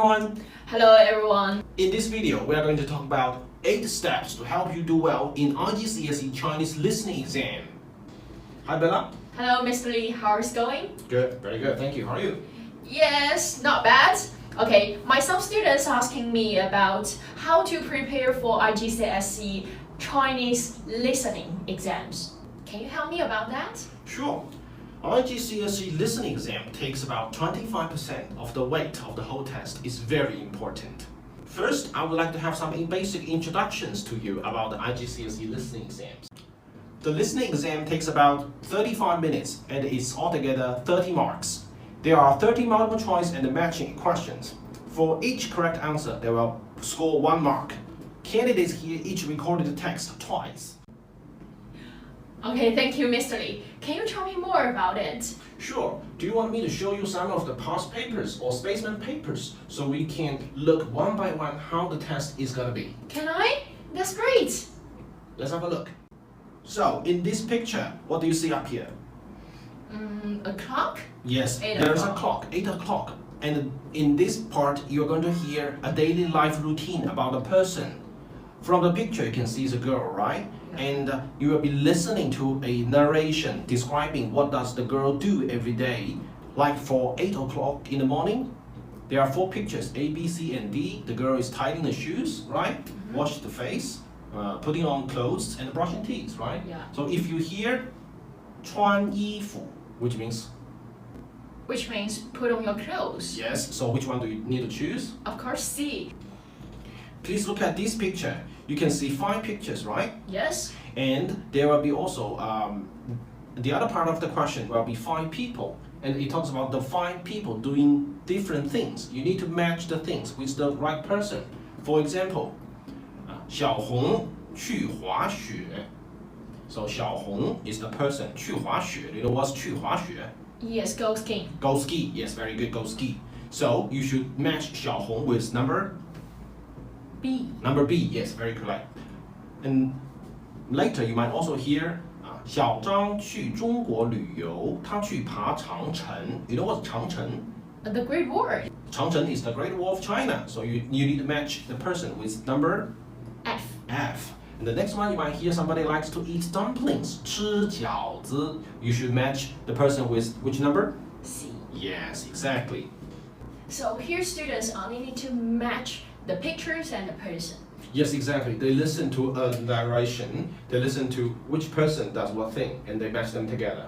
everyone! Hello everyone! In this video, we are going to talk about 8 steps to help you do well in IGCSE Chinese listening exam. Hi Bella. Hello Mr. Lee, how is it going? Good, very good, thank you. How are you? Yes, not bad. Okay, some students asking me about how to prepare for IGCSE Chinese listening exams. Can you help me about that? Sure. IGCSE listening exam takes about 25% of the weight of the whole test. It's very important. First, I would like to have some basic introductions to you about the IGCSE listening exams. The listening exam takes about 35 minutes and it's altogether 30 marks. There are 30 multiple choice and matching questions. For each correct answer, they will score 1 mark. Candidates here each recorded the text twice. Okay, thank you Mr. Lee. Can you tell me more about it? Sure. Do you want me to show you some of the past papers or spaceman papers so we can look one by one how the test is gonna be? Can I? That's great! Let's have a look. So, in this picture, what do you see up here? A clock? Yes, there is a clock, 8 o'clock. And in this part, you're going to hear a daily life routine about a person. From the picture, you can see it's a girl, right? And you will be listening to a narration describing what does the girl do every day. Like for 8 o'clock in the morning, there are 4 pictures, A, B, C, and D. The girl is tying the shoes, right? Wash the face, putting on clothes, and brushing teeth, right? Yeah. So if you hear 穿衣服, which means put on your clothes. yes, so which one do you need to choose? Of course, C. Please look at this picture. You can see 5 pictures, right? Yes. And there will be also, the other part of the question will be 5 people. And it talks about the 5 people doing different things. You need to match the things with the right person. For example, 小红去滑雪. So 小红 is the person. 去滑雪. You know what's 去滑雪? Yes, go skiing. Go ski. Yes, very good. Go ski. So you should match 小红 with number B. Number B, yes, very correct. And later you might also hear 小张去中国旅游，他去爬长城. You know what's 长城? The Great Wall. 长城 is the Great Wall of China. So you need to match the person with number F. F. And the next one you might hear somebody likes to eat dumplings. 吃饺子. You should match the person with which number? C. Yes, exactly. So here students only need to match the pictures and the person. Yes, exactly. They listen to a narration, they listen to which person does what thing, and they match them together.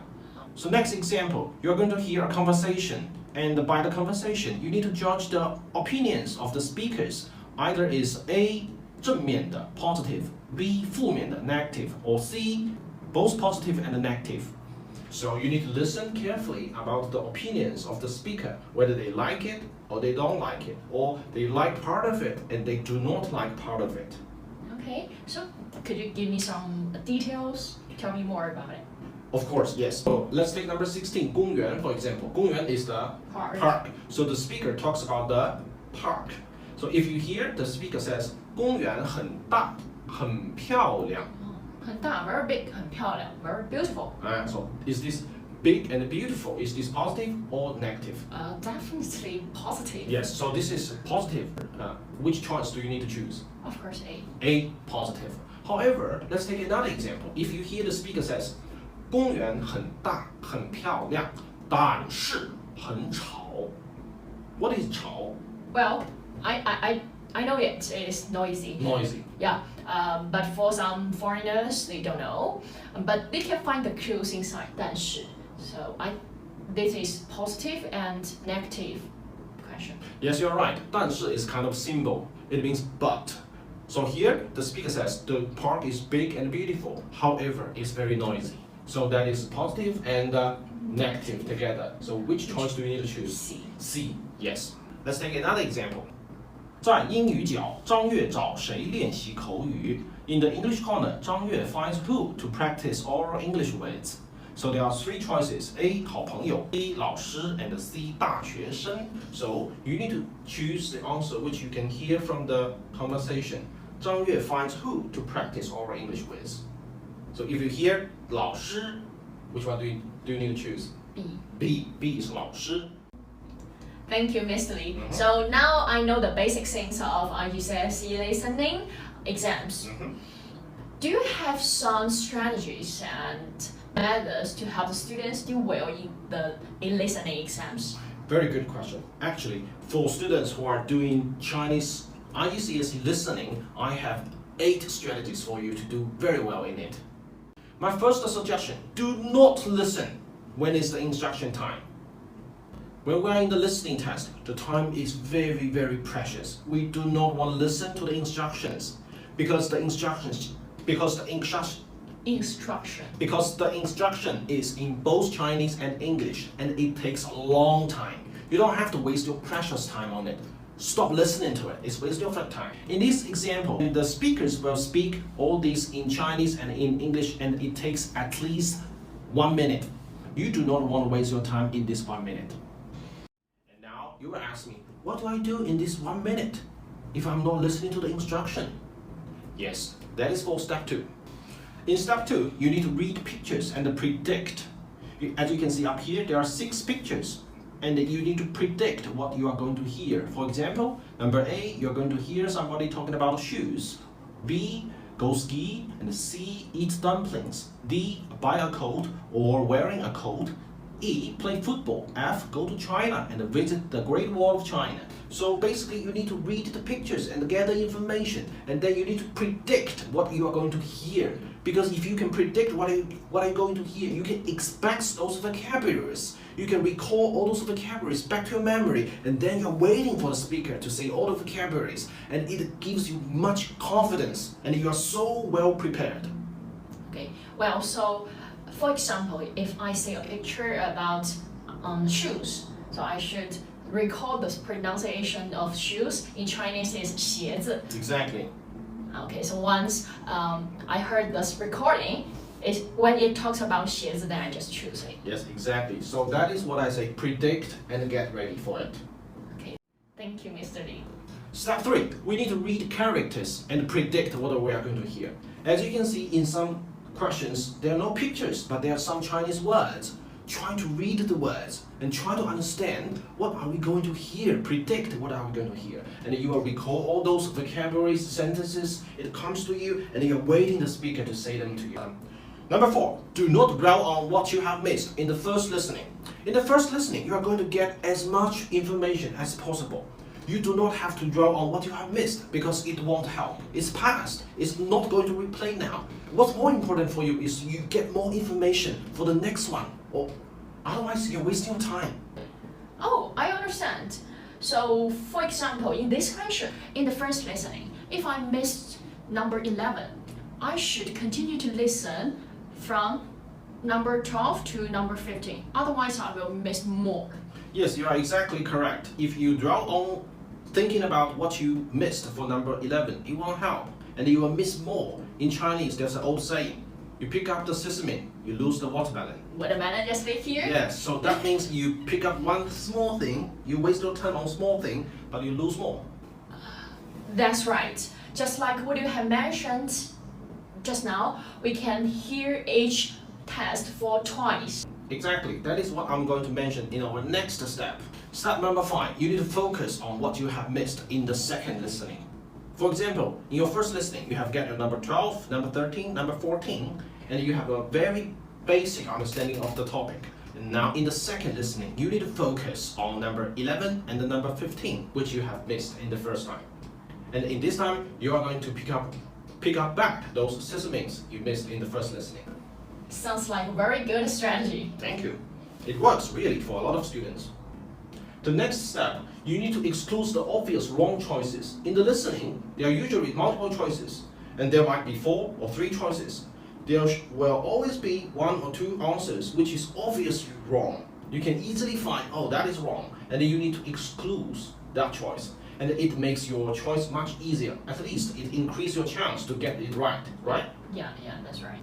So next example, you're going to hear a conversation, and by the conversation, you need to judge the opinions of the speakers. Either is A 正面的 positive, B 负面的 negative, or C both positive and negative. So you need to listen carefully about the opinions of the speaker, whether they like it or they don't like it, or they like part of it and they do not like part of it. Okay, so could you give me some details? Tell me more about it. Of course, yes. So let's take number 16, 公园, for example. 公园 is the park. So the speaker talks about the park. So if you hear the speaker says 公园很大,很漂亮. 很大, very big, 很漂亮, very beautiful. So is this big and beautiful? Is this positive or negative? Definitely positive. Yes, so this is positive. Which choice do you need to choose? Of course, A. A, positive. However, let's take another example. If you hear the speaker says 公园很大,很漂亮,但是很吵. What is 吵? Well, I know it is noisy. Noisy. Yeah, but for some foreigners, they don't know. But they can find the clues inside 但是. So this is positive and negative question. Yes, you're right. 但是 is kind of symbol. It means but. So here, the speaker says the park is big and beautiful. However, it's very noisy. So that is positive and negative together. So which choice do you need to choose? C. C, yes. Let's take another example. 在英语角，张悦找谁练习口语? In the English corner, 张悦 finds who to practice oral English with. So there are 3 choices: A 好朋友, B 老师, and C 大学生. So you need to choose the answer which you can hear from the conversation. 张悦 finds who to practice oral English with. So if you hear 老师, which one do you need to choose? B. B is 老师. Thank you, Mr. Lee. So now I know the basic things of IGCSE listening exams. Do you have some strategies and methods to help the students do well in listening exams? Very good question. Actually, for students who are doing Chinese IGCSE listening, I have 8 strategies for you to do very well in it. My first suggestion, do not listen when it's the instruction time. When we are in the listening test, the time is very, very precious. We do not want to listen to the instructions because the instruction is in both Chinese and English, and it takes a long time. You don't have to waste your precious time on it. Stop listening to it. It's wasting your time. In this example, the speakers will speak all these in Chinese and in English, and it takes at least 1 minute. You do not want to waste your time in this 1 minute. And now you will ask me, what do I do in this 1 minute if I'm not listening to the instruction? Yes, that is for step 2. In step 2, you need to read pictures and predict. As you can see up here, there are 6 pictures, and you need to predict what you are going to hear. For example, number A, you're going to hear somebody talking about shoes. B, go ski. And C, eat dumplings. D, buy a coat or wearing a coat. E, play football. F, go to China and visit the Great Wall of China. So basically you need to read the pictures and gather information, and then you need to predict what you are going to hear. Because if you can predict what you're going to hear, you can expect those vocabularies. You can recall all those vocabularies back to your memory, and then you're waiting for the speaker to say all the vocabularies, and it gives you much confidence, and you are so well prepared. Okay, well, so for example, if I say a picture about shoes, so I should recall the pronunciation of shoes. In Chinese is 鞋子. Exactly. Okay, so once I heard this recording, when it talks about 鞋子, then I just choose it. Yes, exactly. So that is what I say, predict and get ready for it. Okay, thank you, Mr. Lee. Step 3, we need to read characters and predict what we are going to hear. As you can see in some questions, there are no pictures, but there are some Chinese words. Try to read the words and try to understand what are we going to hear, predict what are we going to hear. And you will recall all those vocabularies, sentences, it comes to you, and you're waiting the speaker to say them to you. Number 4, do not dwell on what you have missed in the first listening. In the first listening, you are going to get as much information as possible. You do not have to dwell on what you have missed because it won't help. It's past. It's not going to replay now. What's more important for you is you get more information for the next one, or otherwise you're wasting your time. Oh, I understand. So, for example, in this question, in the first listening, if I missed number 11, I should continue to listen from number 12 to number 15. Otherwise, I will miss more. Yes, you are exactly correct. If you dwell on thinking about what you missed for number 11, it won't help, and you will miss more. In Chinese, there's an old saying, you pick up the sesame, you lose the watermelon. Watermelon just live here? Yes, so that means you pick up one small thing, you waste your time on small thing, but you lose more. That's right. Just like what you have mentioned just now, we can hear each test for twice. Exactly, that is what I'm going to mention in our next step. Step number 5, you need to focus on what you have missed in the second listening. For example, in your first listening, you have got your number 12, number 13, number 14, and you have a very basic understanding of the topic. And now in the second listening, you need to focus on number 11 and the number 15, which you have missed in the first time. And in this time, you are going to pick up back those sesames you missed in the first listening. Sounds like a very good strategy. Thank you. It works really for a lot of students. The next step, you need to exclude the obvious wrong choices. In the listening, there are usually multiple choices, and there might be 4 or 3 choices. There will always be 1 or 2 answers which is obviously wrong. You can easily find, oh, that is wrong, and then you need to exclude that choice. And it makes your choice much easier. At least it increases your chance to get it right, right? Yeah, that's right.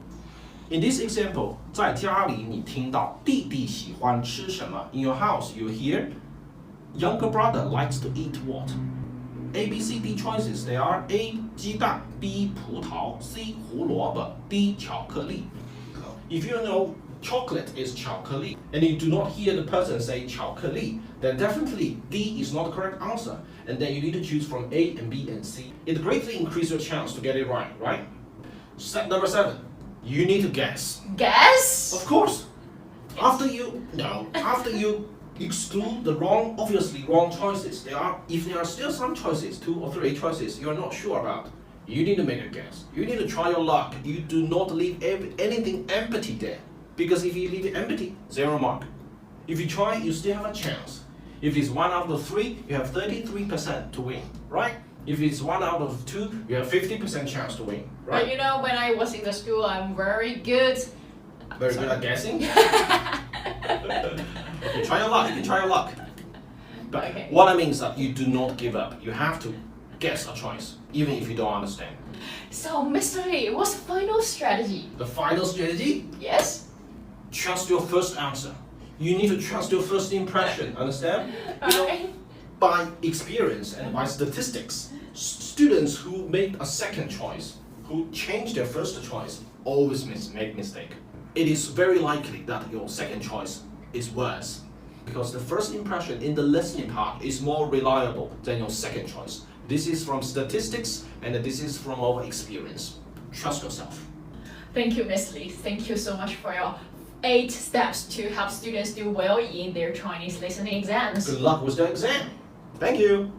In this example, 在家里你听到弟弟喜欢吃什么? In your house, you hear younger brother likes to eat what? A, B, C, D choices. They are A, 鸡蛋, B, 葡萄, C, 胡萝卜, D, 巧克力. If you know chocolate is 巧克力, and you do not hear the person say 巧克力, then definitely D is not the correct answer. And then you need to choose from A and B and C. It greatly increases your chance to get it right? Step number 7, you need to guess. Guess? Of course. After you exclude the obviously wrong choices, if there are still some choices, 2 or 3 choices you are not sure about, you need to make a guess. You need to try your luck. You do not leave anything empty there. Because if you leave it empty, 0 mark. If you try, you still have a chance. If it's 1 out of 3, you have 33% to win, right? If it's 1 out of 2, you have 50% chance to win, right? But you know, when I was in the school, I'm very good. Very good at guessing? You try your luck, you can try your luck. But Okay. what I mean is that you do not give up. You have to guess a choice, even if you don't understand. So, Mr. Lee, what's the final strategy? The final strategy? Yes? Trust your first answer. You need to trust your first impression, understand? You know, Alright. by experience and by statistics, students who make a second choice, who change their first choice, always make mistake. It is very likely that your second choice is worse, because the first impression in the listening part is more reliable than your second choice. This is from statistics and this is from our experience. Trust yourself. Thank you, Miss Lee. Thank you so much for your 8 steps to help students do well in their Chinese listening exams. Good luck with the exam. Thank you.